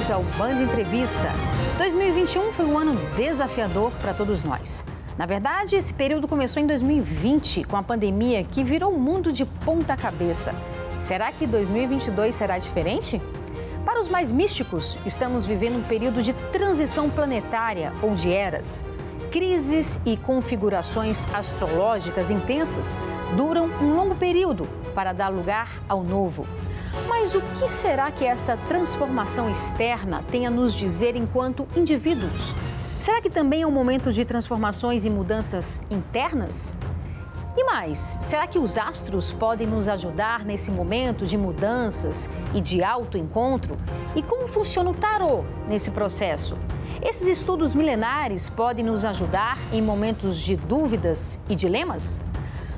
bem-vindos ao Band Entrevista. 2021 foi um ano desafiador para todos nós. Na verdade, esse período começou em 2020, com a pandemia que virou o mundo de ponta cabeça. Será que 2022 será diferente? Para os mais místicos, estamos vivendo um período de transição planetária ou de eras. Crises e configurações astrológicas intensas duram um longo período para dar lugar ao novo. Mas o que será que essa transformação externa tem a nos dizer enquanto indivíduos? Será que também é um momento de transformações e mudanças internas? E mais, será que os astros podem nos ajudar nesse momento de mudanças e de autoencontro? E como funciona o tarô nesse processo? Esses estudos milenares podem nos ajudar em momentos de dúvidas e dilemas?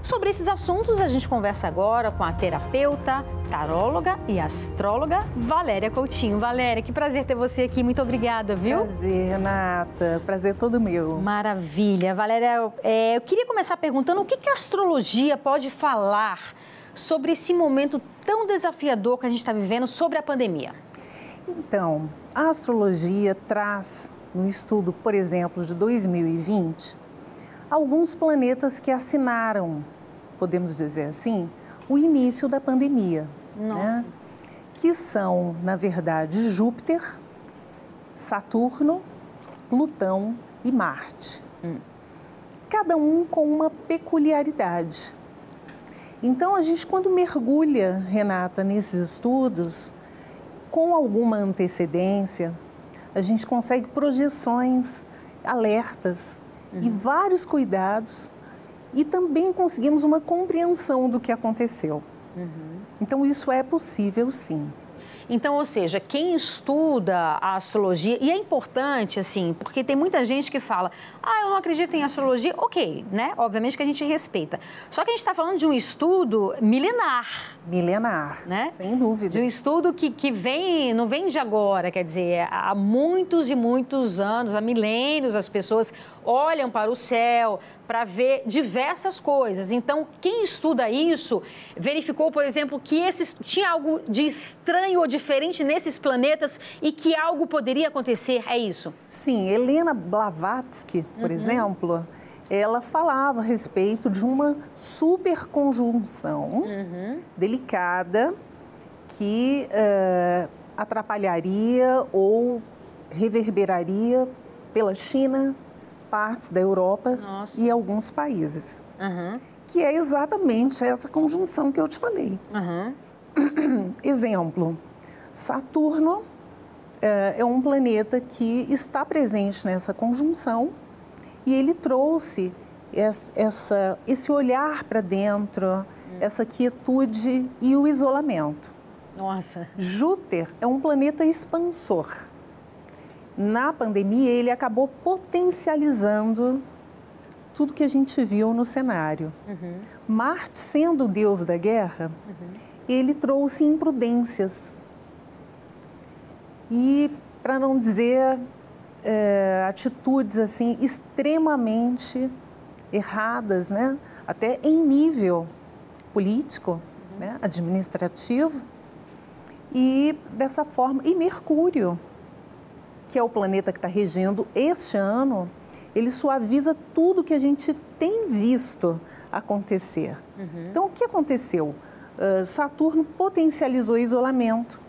Sobre esses assuntos, a gente conversa agora com a terapeuta, taróloga e astróloga Valéria Coutinho. Valéria, que prazer ter você aqui. Muito obrigada, viu? Prazer, Renata. Prazer todo meu. Maravilha. Valéria, eu queria começar perguntando o que a astrologia pode falar sobre esse momento tão desafiador que a gente está vivendo sobre a pandemia. Então, a astrologia traz no estudo, por exemplo, de 2020, alguns planetas que assinaram, podemos dizer assim, o início da pandemia. Né? Que são, na verdade, Júpiter, Saturno, Plutão e Marte. Cada um com uma peculiaridade. Então, a gente, quando mergulha, Renata, nesses estudos, com alguma antecedência, a gente consegue projeções, alertas e vários cuidados, e também conseguimos uma compreensão do que aconteceu. Então, isso é possível, sim. Então, ou seja, quem estuda a astrologia, e é importante, assim, porque tem muita gente que fala, eu não acredito em astrologia, ok, né? Obviamente que a gente respeita. Só que a gente está falando de um estudo milenar. Milenar, né? Sem dúvida. De um estudo que não vem de agora, quer dizer, há muitos e muitos anos, há milênios, as pessoas olham para o céu para ver diversas coisas. Então, quem estuda isso, verificou, por exemplo, que tinha algo de estranho ou diferente nesses planetas e que algo poderia acontecer, é isso? Sim, Helena Blavatsky, por exemplo, ela falava a respeito de uma superconjunção delicada que atrapalharia ou reverberaria pela China, partes da Europa e alguns países. Que é exatamente essa conjunção que eu te falei. Exemplo, Saturno é um planeta que está presente nessa conjunção e ele trouxe esse olhar para dentro, essa quietude e o isolamento. Nossa! Júpiter é um planeta expansor. Na pandemia, ele acabou potencializando tudo que a gente viu no cenário. Marte, sendo o deus da guerra, ele trouxe imprudências. E, para não dizer atitudes assim extremamente erradas, né? Até em nível político, né? Administrativo. E dessa forma, e Mercúrio, que é o planeta que está regendo este ano, ele suaviza tudo que a gente tem visto acontecer. Então, o que aconteceu? Saturno potencializou o isolamento.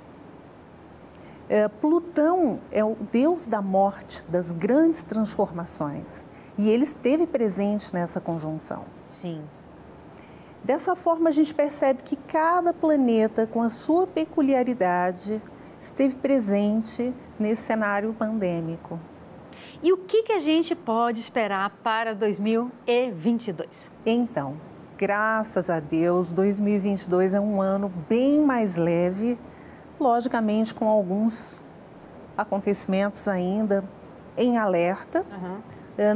Plutão é o deus da morte, das grandes transformações. E ele esteve presente nessa conjunção. Sim. Dessa forma, a gente percebe que cada planeta, com a sua peculiaridade, esteve presente nesse cenário pandêmico. E o que a gente pode esperar para 2022? Então, graças a Deus, 2022 é um ano bem mais leve, logicamente com alguns acontecimentos ainda em alerta.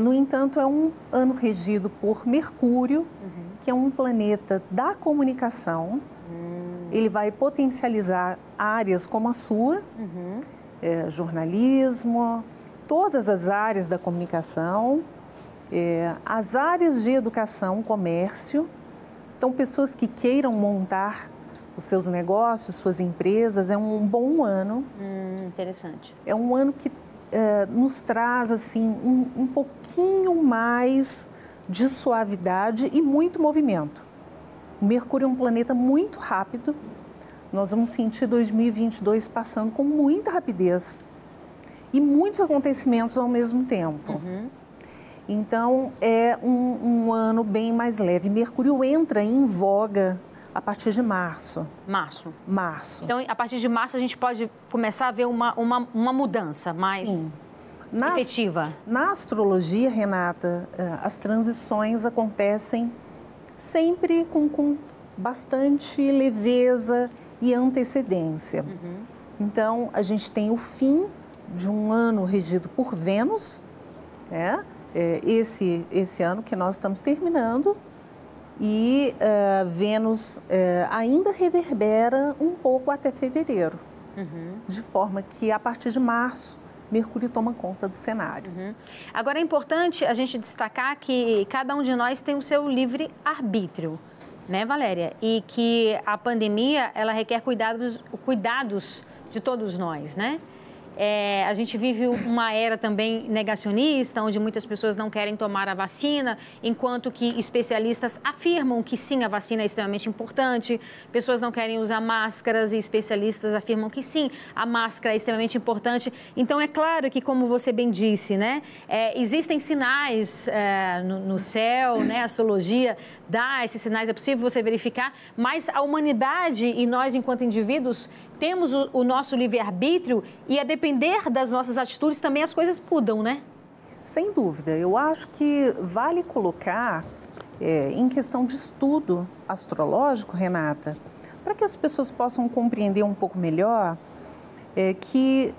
No entanto, é um ano regido por Mercúrio, que é um planeta da comunicação. Ele vai potencializar áreas como a sua, jornalismo, todas as áreas da comunicação, as áreas de educação, comércio. Então, pessoas que queiram montar os seus negócios, suas empresas, é um bom ano. Interessante. É um ano que nos traz assim, um pouquinho mais de suavidade e muito movimento. O Mercúrio é um planeta muito rápido. Nós vamos sentir 2022 passando com muita rapidez e muitos acontecimentos ao mesmo tempo. Então, é um ano bem mais leve. Mercúrio entra em voga a partir de março. Março. Então, a partir de março, a gente pode começar a ver uma mudança mais efetiva. Na astrologia, Renata, as transições acontecem sempre com bastante leveza e antecedência. Então, a gente tem o fim de um ano regido por Vênus, né? Esse ano que nós estamos terminando, e Vênus ainda reverbera um pouco até fevereiro, de forma que a partir de março Mercúrio toma conta do cenário. Agora é importante a gente destacar que cada um de nós tem o seu livre arbítrio, né, Valéria? E que a pandemia ela requer cuidados de todos nós, né? A gente vive uma era também negacionista, onde muitas pessoas não querem tomar a vacina, enquanto que especialistas afirmam que sim, a vacina é extremamente importante. Pessoas não querem usar máscaras e especialistas afirmam que sim, a máscara é extremamente importante. Então, é claro que, como você bem disse, né, existem sinais no céu, né, a astrologia dá esses sinais, é possível você verificar, mas a humanidade e nós, enquanto indivíduos, temos o nosso livre-arbítrio e a depender das nossas atitudes também as coisas mudam, né? Sem dúvida. Eu acho que vale colocar em questão de estudo astrológico, Renata, para que as pessoas possam compreender um pouco melhor que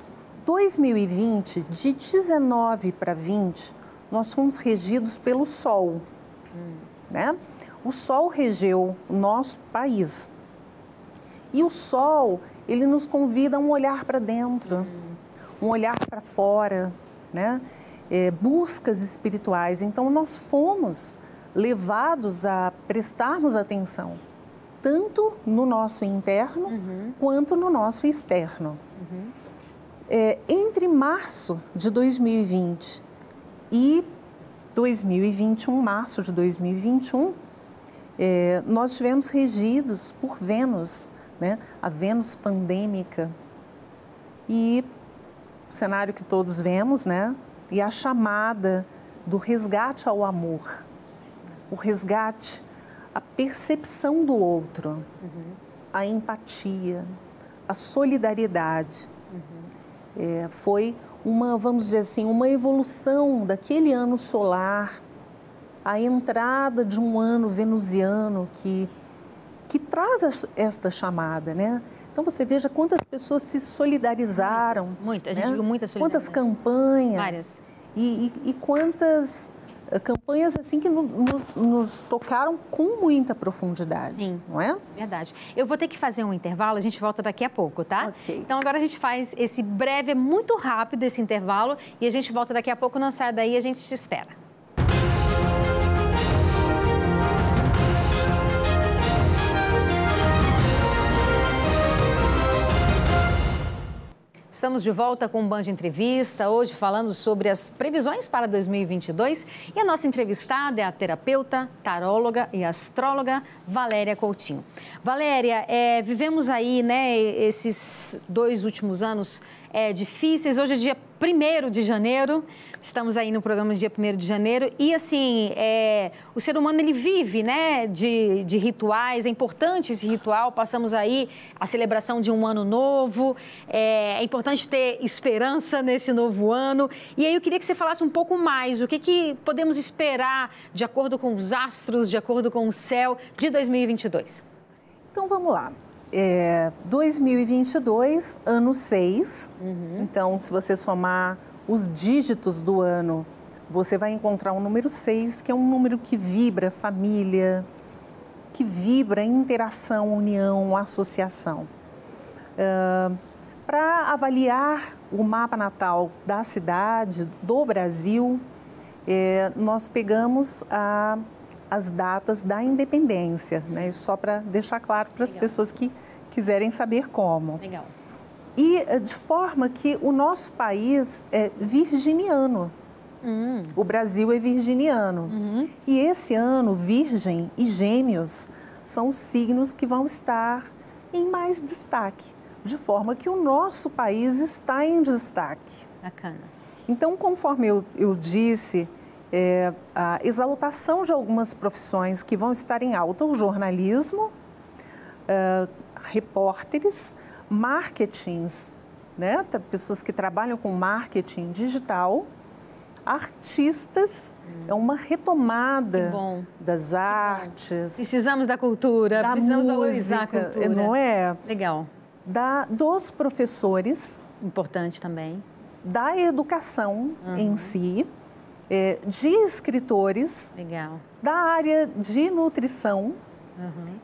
2020, de 19 para 20, nós fomos regidos pelo Sol, né? O Sol regeu o nosso país. E o Sol, ele nos convida a um olhar para dentro, um olhar para fora, né? Buscas espirituais. Então, nós fomos levados a prestarmos atenção, tanto no nosso interno quanto no nosso externo. Entre março de 2020 e 2021, março de 2021, nós estivemos regidos por Vênus, né? A Vênus pandêmica, e o cenário que todos vemos, né? E a chamada do resgate ao amor, o resgate, a percepção do outro, a empatia, a solidariedade. Foi vamos dizer assim, uma evolução daquele ano solar, a entrada de um ano venusiano que traz esta chamada, né? Então, você veja quantas pessoas se solidarizaram. Muita, a gente viu muita solidariedade. Quantas campanhas. Várias. E quantas campanhas assim que nos tocaram com muita profundidade. Sim, não é? Verdade. Eu vou ter que fazer um intervalo, a gente volta daqui a pouco, tá? Ok. Então, agora a gente faz esse breve, muito rápido esse intervalo e a gente volta daqui a pouco, não sai daí, a gente te espera. Estamos de volta com o Band Entrevista, hoje falando sobre as previsões para 2022 e a nossa entrevistada é a terapeuta, taróloga e astróloga Valéria Coutinho. Valéria, vivemos aí, né, esses 2 últimos anos difíceis, hoje é dia 1º de janeiro, estamos aí no programa do dia 1º de janeiro e assim, o ser humano ele vive, né, de rituais, é importante esse ritual, passamos aí a celebração de um ano novo, é importante ter esperança nesse novo ano e aí eu queria que você falasse um pouco mais, o que podemos esperar de acordo com os astros, de acordo com o céu de 2022? Então vamos lá. 2022, ano 6, então se você somar os dígitos do ano, você vai encontrar o número 6, que é um número que vibra família, que vibra interação, união, associação. Para avaliar o mapa natal da cidade, do Brasil, nós pegamos as datas da independência, né? Só para deixar claro para as pessoas que quiserem saber como. Legal. E de forma que o nosso país é virginiano. O Brasil é virginiano. E esse ano, Virgem e Gêmeos são os signos que vão estar em mais destaque, de forma que o nosso país está em destaque. Bacana. Então, conforme eu disse, a exaltação de algumas profissões que vão estar em alta, o jornalismo, repórteres, marketings, né? Pessoas que trabalham com marketing digital, artistas, é uma retomada das artes. Precisamos da cultura, precisamos valorizar a cultura. Não é? Legal. Dos professores. Importante também. Da educação em si, de escritores. Legal. Da área de nutrição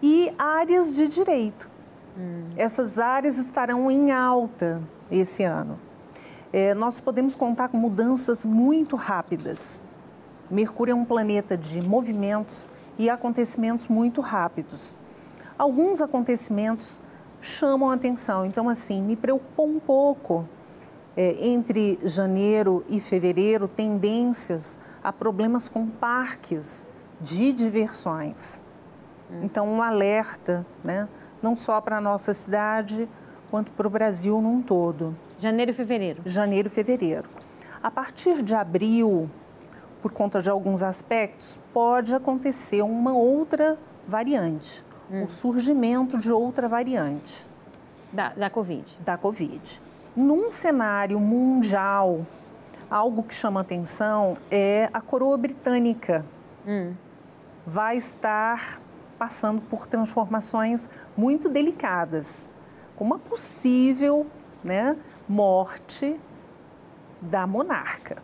e áreas de direito. Essas áreas estarão em alta esse ano. Nós podemos contar com mudanças muito rápidas. Mercúrio é um planeta de movimentos e acontecimentos muito rápidos. Alguns acontecimentos chamam a atenção, então assim, me preocupou um pouco entre janeiro e fevereiro, tendências a problemas com parques de diversões. Então, um alerta, né? Não só para a nossa cidade, quanto para o Brasil num todo. Janeiro e fevereiro. Janeiro e fevereiro. A partir de abril, por conta de alguns aspectos, pode acontecer uma outra variante, o surgimento de outra variante. Da Covid. Da Covid. Num cenário mundial, algo que chama atenção é a coroa britânica. Vai estar passando por transformações muito delicadas, com uma possível, né, morte da monarca.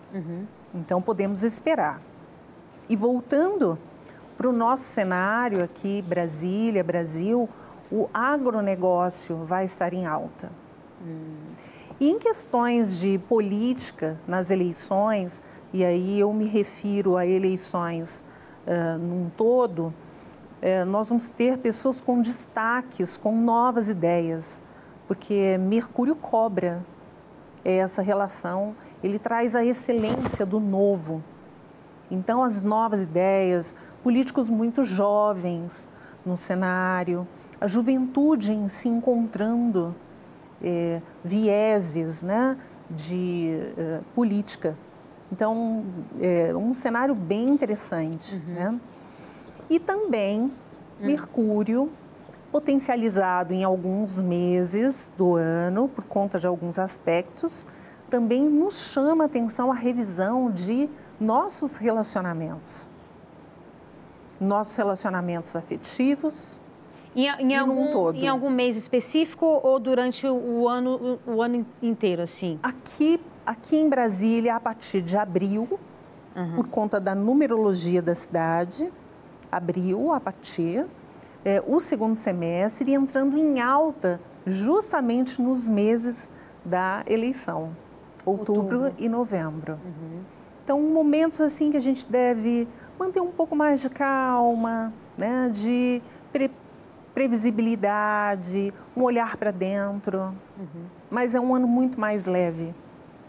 Então, podemos esperar. E voltando para o nosso cenário aqui, Brasília, Brasil, o agronegócio vai estar em alta. E em questões de política nas eleições, e aí eu me refiro a eleições num todo, nós vamos ter pessoas com destaques, com novas ideias, porque Mercúrio cobra essa relação, ele traz a excelência do novo. Então, as novas ideias, políticos muito jovens no cenário, a juventude em si encontrando vieses, né, de política. Então, é um cenário bem interessante, né? E também Mercúrio, potencializado em alguns meses do ano, por conta de alguns aspectos, também nos chama a atenção a revisão de nossos relacionamentos. Nossos relacionamentos afetivos num todo. Em algum mês específico ou durante o ano inteiro, assim? Aqui em Brasília, a partir de abril, por conta da numerologia da cidade, abril, a partir, o segundo semestre, entrando em alta justamente nos meses da eleição, outubro e novembro. Então, momentos assim que a gente deve manter um pouco mais de calma, né, de previsibilidade, um olhar para dentro. Mas é um ano muito mais leve,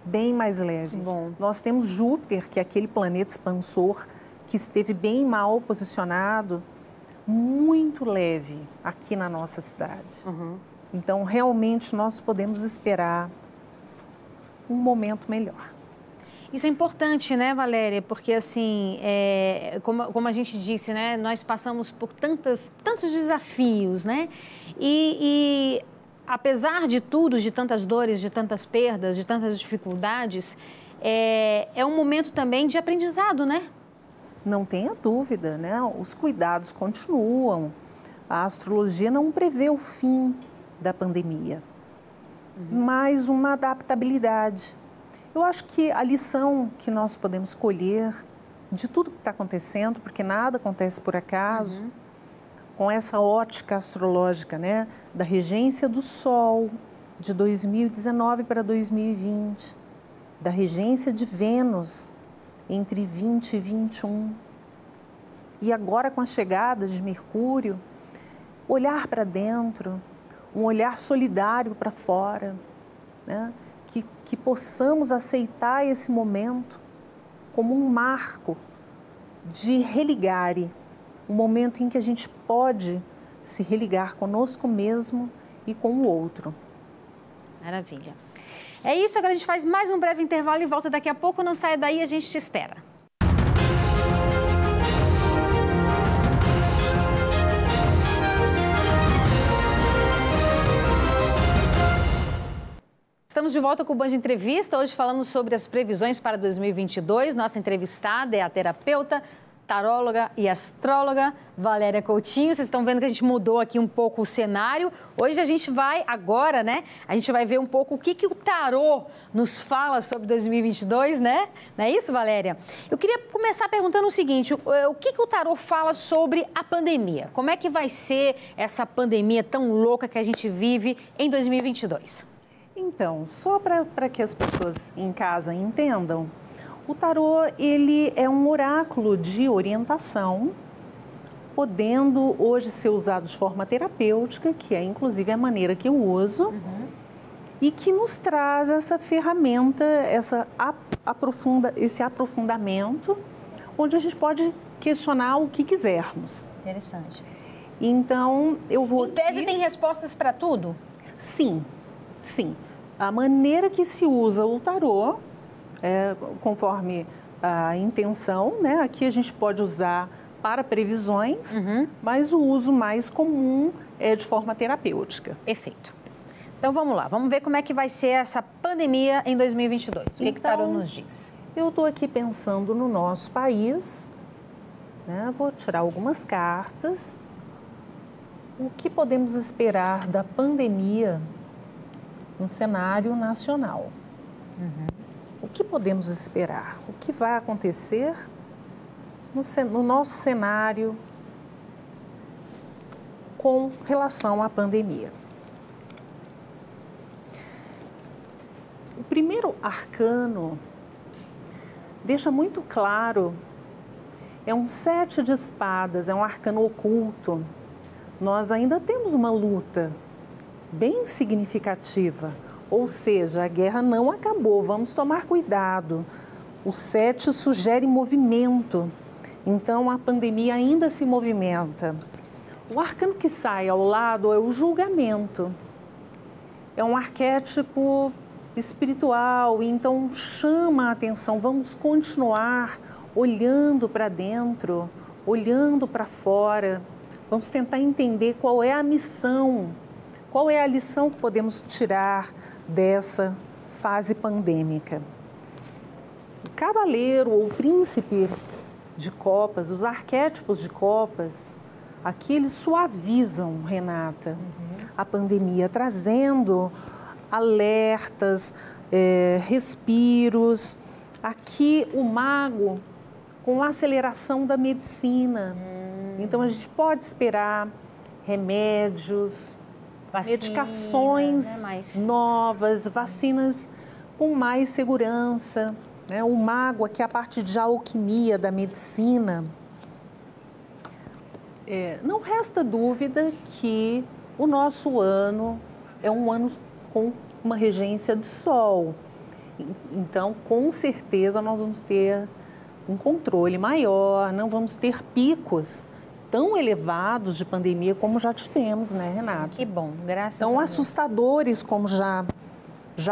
bem mais leve. Bom. Nós temos Júpiter, que é aquele planeta expansor que esteve bem mal posicionado, muito leve aqui na nossa cidade. Então, realmente, nós podemos esperar um momento melhor. Isso é importante, né, Valéria? Porque, assim, como a gente disse, né, nós passamos por tantos desafios, né? E apesar de tudo, de tantas dores, de tantas perdas, de tantas dificuldades, é um momento também de aprendizado, né? Não tenha dúvida, né? Os cuidados continuam. A astrologia não prevê o fim da pandemia, mas uma adaptabilidade. Eu acho que a lição que nós podemos colher de tudo que está acontecendo, porque nada acontece por acaso, com essa ótica astrológica, né, da regência do Sol de 2019 para 2020, da regência de Vênus entre 20 e 21, e agora com a chegada de Mercúrio, olhar para dentro, um olhar solidário para fora, né? Que possamos aceitar esse momento como um marco de religare, um momento em que a gente pode se religar conosco mesmo e com o outro. Maravilha. É isso, agora a gente faz mais um breve intervalo e volta daqui a pouco. Não saia daí, a gente te espera. Estamos de volta com o Band Entrevista, hoje falando sobre as previsões para 2022. Nossa entrevistada é a terapeuta, taróloga e astróloga Valéria Coutinho. Vocês estão vendo que a gente mudou aqui um pouco o cenário. Hoje a gente vai, agora, né? A gente vai ver um pouco o que o tarô nos fala sobre 2022, né? Não é isso, Valéria? Eu queria começar perguntando o seguinte, o que o tarô fala sobre a pandemia? Como é que vai ser essa pandemia tão louca que a gente vive em 2022? Então, só para que as pessoas em casa entendam, o tarô, ele é um oráculo de orientação, podendo hoje ser usado de forma terapêutica, que é inclusive a maneira que eu uso, e que nos traz essa ferramenta, esse aprofundamento, onde a gente pode questionar o que quisermos. Interessante. Então, eu vou... Em tese, tem respostas para tudo? Sim, sim. A maneira que se usa o tarô, conforme a intenção, né? Aqui a gente pode usar para previsões, mas o uso mais comum é de forma terapêutica. Perfeito. Então vamos lá, vamos ver como é que vai ser essa pandemia em 2022. O que o tarô nos diz? Eu estou aqui pensando no nosso país, né? Vou tirar algumas cartas. O que podemos esperar da pandemia no cenário nacional? O que podemos esperar? O que vai acontecer no nosso cenário com relação à pandemia? O primeiro arcano deixa muito claro, é um 7 de espadas, é um arcano oculto. Nós ainda temos uma luta bem significativa, ou seja, a guerra não acabou, vamos tomar cuidado. O 7 sugere movimento, então a pandemia ainda se movimenta. O arcano que sai ao lado é o julgamento. É um arquétipo espiritual, então chama a atenção, vamos continuar olhando para dentro, olhando para fora, vamos tentar entender qual é a missão. Qual é a lição que podemos tirar dessa fase pandêmica? O cavaleiro ou o príncipe de copas, os arquétipos de copas, aqui eles suavizam, Renata, a pandemia, trazendo alertas, respiros. Aqui o mago com a aceleração da medicina. Então a gente pode esperar remédios, vacinas, medicações, né, novas, vacinas com mais segurança, né? O mago aqui, a parte de alquimia da medicina. Não resta dúvida que o nosso ano é um ano com uma regência de sol. Então, com certeza, nós vamos ter um controle maior, não vamos ter picos tão elevados de pandemia como já tivemos, né, Renata? Que bom, graças a Deus. Tão assustadores como já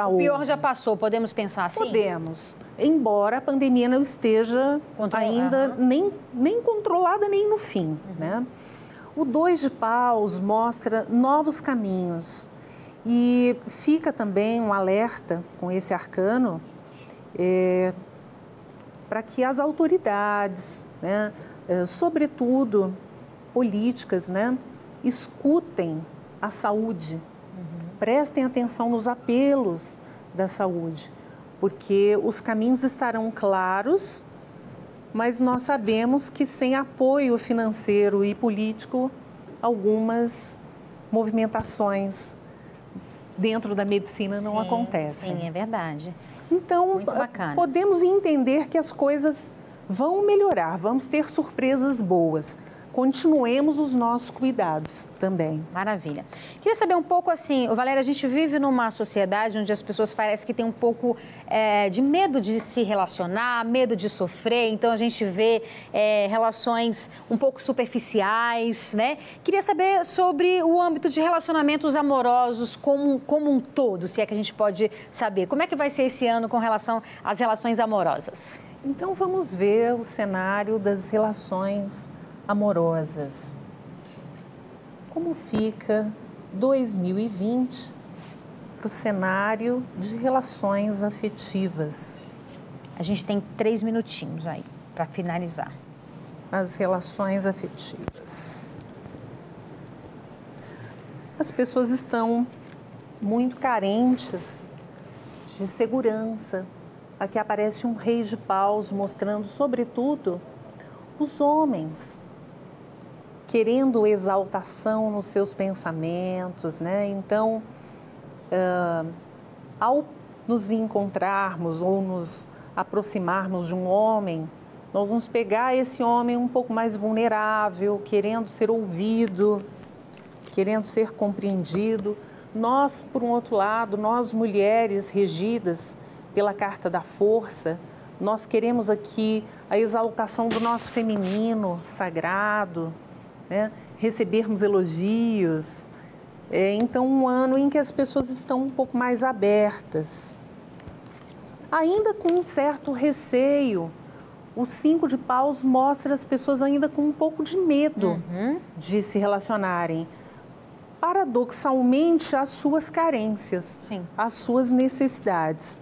houve. O pior já passou, podemos pensar assim? Podemos, embora a pandemia não esteja ainda nem controlada, nem no fim, né? O 2 de paus mostra novos caminhos e fica também um alerta com esse arcano para que as autoridades, né, sobretudo políticas, né, escutem a saúde, prestem atenção nos apelos da saúde, porque os caminhos estarão claros, mas nós sabemos que sem apoio financeiro e político, algumas movimentações dentro da medicina não acontecem. Sim, é verdade. Então, podemos entender que as coisas vão melhorar, vamos ter surpresas boas, continuemos os nossos cuidados também. Maravilha. Queria saber um pouco assim, Valéria, a gente vive numa sociedade onde as pessoas parecem que têm um pouco de medo de se relacionar, medo de sofrer, então a gente vê relações um pouco superficiais, né? Queria saber sobre o âmbito de relacionamentos amorosos como um todo, se é que a gente pode saber. Como é que vai ser esse ano com relação às relações amorosas? Então vamos ver o cenário das relações amorosas. Como fica 2020 para o cenário de relações afetivas? A gente tem 3 minutinhos aí para finalizar. As relações afetivas. As pessoas estão muito carentes de segurança. Aqui aparece um rei de paus mostrando, sobretudo, os homens querendo exaltação nos seus pensamentos, né? Então, ao nos encontrarmos ou nos aproximarmos de um homem, nós vamos pegar esse homem um pouco mais vulnerável, querendo ser ouvido, querendo ser compreendido. Nós, por um outro lado, nós mulheres regidas pela Carta da Força, nós queremos aqui a exaltação do nosso feminino sagrado, né? Recebermos elogios. Então, um ano em que as pessoas estão um pouco mais abertas. Ainda com um certo receio, o 5 de paus mostra as pessoas ainda com um pouco de medo de se relacionarem. Paradoxalmente, as suas carências, as suas necessidades.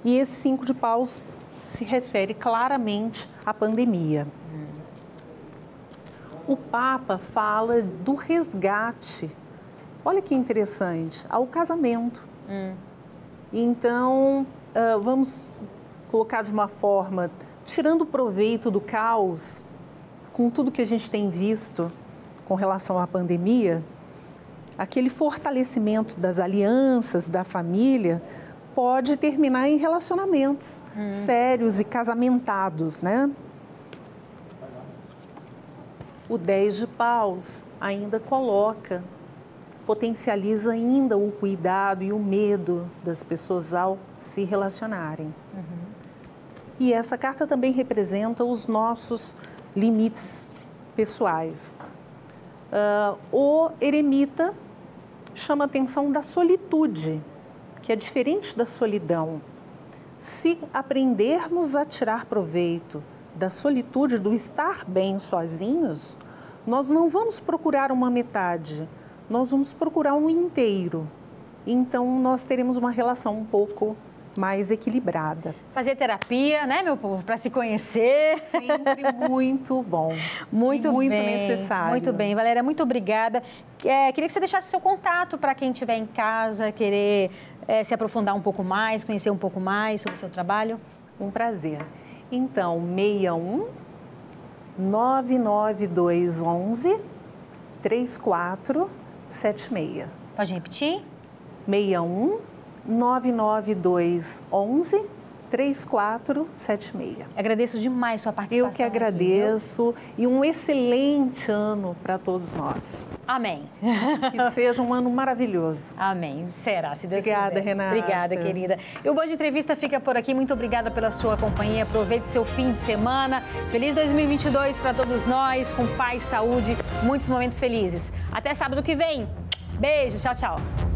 E esse 5 de paus se refere claramente à pandemia. O Papa fala do resgate, olha que interessante, ao casamento. Então, vamos colocar de uma forma, tirando proveito do caos, com tudo que a gente tem visto com relação à pandemia, aquele fortalecimento das alianças, da família, pode terminar em relacionamentos sérios e casamentados, né? O 10 de paus ainda potencializa ainda o cuidado e o medo das pessoas ao se relacionarem. E essa carta também representa os nossos limites pessoais. O eremita chama a atenção da solitude, que é diferente da solidão. Se aprendermos a tirar proveito da solitude, do estar bem sozinhos, nós não vamos procurar uma metade, nós vamos procurar um inteiro. Então, nós teremos uma relação um pouco mais equilibrada. Fazer terapia, né, meu povo, para se conhecer. Sempre muito bom. Muito necessário. Muito bem, Valéria, muito obrigada. Queria que você deixasse seu contato para quem estiver em casa, querer se aprofundar um pouco mais, conhecer um pouco mais sobre o seu trabalho. Um prazer. Então, 61 99211 3476. Pode repetir? 61 99211 3476. Agradeço demais sua participação. Eu que agradeço e um excelente ano para todos nós. Amém. Que seja um ano maravilhoso. Amém. Será, se Deus quiser. Obrigada, Renata. Obrigada, querida. E o Band Entrevista fica por aqui. Muito obrigada pela sua companhia. Aproveite seu fim de semana. Feliz 2022 para todos nós, com paz, saúde, muitos momentos felizes. Até sábado que vem. Beijo, tchau, tchau.